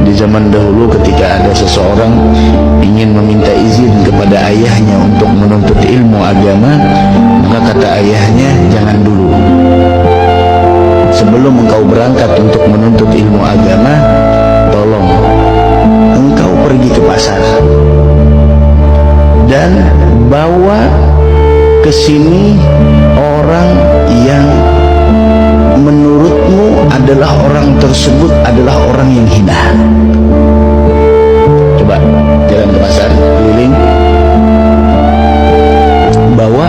Di zaman dahulu ketika ada seseorang ingin meminta izin kepada ayahnya untuk menuntut ilmu agama, maka kata ayahnya, jangan dulu. Sebelum engkau berangkat untuk menuntut ilmu agama, tolong engkau pergi ke pasar dan bawa ke sini orang yang menurutmu adalah orang tersebut adalah orang yang hina. Coba jalan ke pasar, keliling, bawa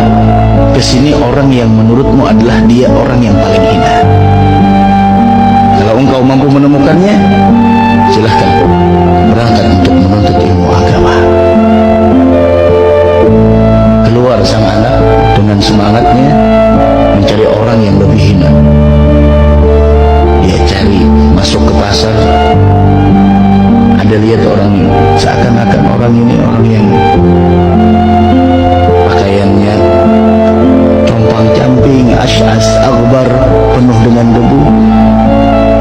ke sini orang yang menurutmu adalah dia orang yang paling hina. Kalau engkau mampu menemukannya, silahkan berangkat untuk menuntut ilmu agama. Keluar sang anak dengan semangatnya mencari orang yang lebih hina. Dia cari, masuk ke pasar, ada lihat orang ini, seakan-akan orang ini orang yang pakaiannya compang-camping, asy'as aghbar, penuh dengan debu.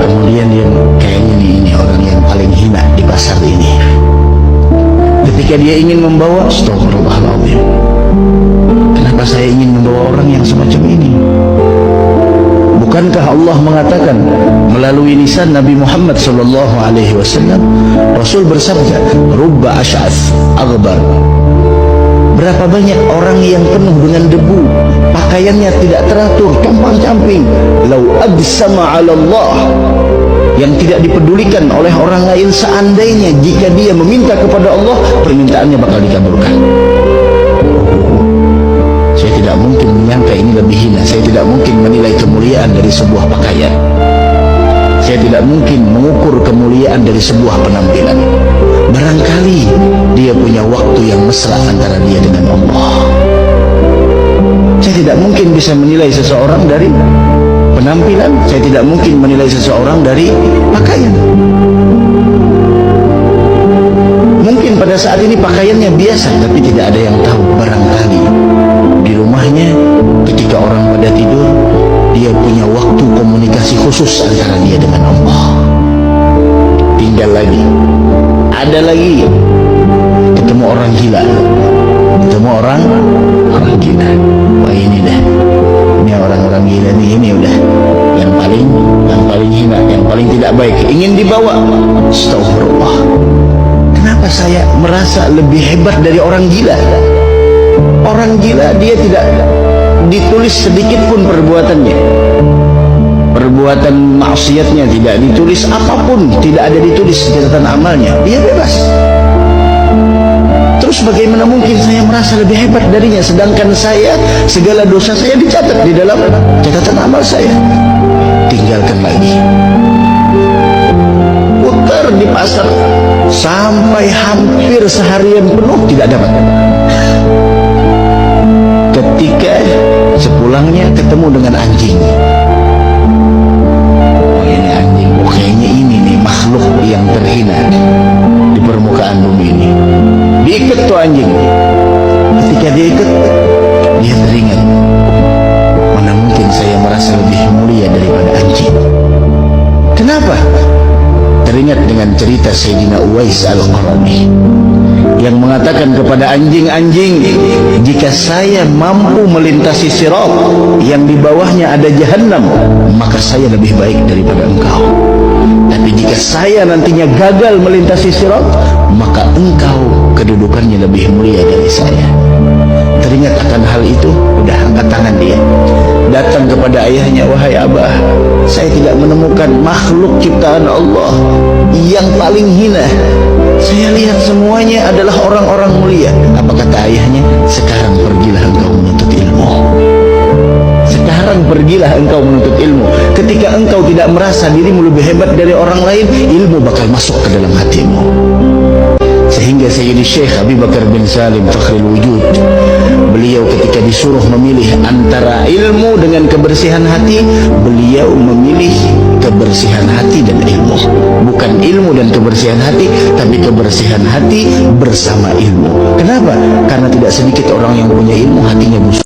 Kemudian dia kayaknya ini orang yang paling hina di pasar ini. Ketika dia ingin membawa, astagfirullahaladzim, kenapa saya ingin membawa orang yang semacam ini? Bukankah Allah mengatakan melalui lisan Nabi Muhammad SAW, Rasul bersabda, rubba asy'as aghbar. Berapa banyak orang yang penuh dengan debu, pakaiannya tidak teratur, compang-camping, lau aqsama 'ala Allah, yang tidak dipedulikan oleh orang lain. Seandainya jika dia meminta kepada Allah, permintaannya bakal dikabulkan. Saya tidak mungkin menyangka ini lebih hina. Saya tidak mungkin menilai kemuliaan dari sebuah pakaian. Saya tidak mungkin mengukur kemuliaan dari sebuah penampilan. Barangkali dia punya waktu yang mesra antara dia dengan Allah. Saya tidak mungkin bisa menilai seseorang dari penampilan. Saya tidak mungkin menilai seseorang dari pakaian. Mungkin pada saat ini pakaiannya biasa, tapi tidak ada yang tahu. Barangkali di rumahnya ketika orang pada tidur, dia punya waktu komunikasi khusus antara dia dengan Allah. Tinggal lagi, ada lagi, ketemu orang gila, ketemu orang gila. Wah ini dah, ini orang-orang gila nih, ini udah yang paling hina, yang paling tidak baik, ingin dibawa. Astagfirullah, kenapa saya merasa lebih hebat dari orang gila? Orang gila dia tidak ditulis sedikit pun perbuatannya, perbuatan maksiatnya tidak ditulis, apapun tidak ada ditulis catatan amalnya, dia bebas. Terus bagaimana mungkin saya merasa lebih hebat darinya, sedangkan saya, segala dosa saya dicatat di dalam catatan amal saya? Tinggalkan lagi, putar di pasar sampai hampir seharian penuh tidak dapat. Ketika sepulangnya ketemu dengan anjing. Oh ini anjing, oh kayaknya ini nih makhluk yang terhina di permukaan bumi ini. Diikat tuh anjing. Ketika diikat, dia teringat, mana mungkin saya merasa lebih mulia daripada anjing. Kenapa? Teringat dengan cerita Sayyidina Uwais Al-Qarni yang mengatakan kepada anjing-anjing, jika saya mampu melintasi sirat yang di bawahnya ada jahanam, maka saya lebih baik daripada engkau. Tapi jika saya nantinya gagal melintasi sirat, maka engkau kedudukannya lebih mulia dari saya. Teringat akan hal itu, udah angkat tangan dia, datang kepada ayahnya, wahai abah, saya tidak menemukan makhluk ciptaan Allah yang paling hina. Saya lihat semuanya adalah orang-orang mulia. Apa kata ayahnya? Sekarang pergilah engkau menuntut ilmu. Sekarang pergilah engkau menuntut ilmu. Ketika engkau tidak merasa dirimu lebih hebat dari orang lain, ilmu bakal masuk ke dalam hatimu. Sehingga Sayyidi Syekh Abi Bakar bin Salim Fakhrul Wujud, beliau ketika disuruh memilih antara ilmu dengan kebersihan hati, beliau memilih kebersihan hati dan ilmu. Bukan ilmu dan kebersihan hati, tapi kebersihan hati bersama ilmu. Kenapa? Karena tidak sedikit orang yang punya ilmu hatinya busuk.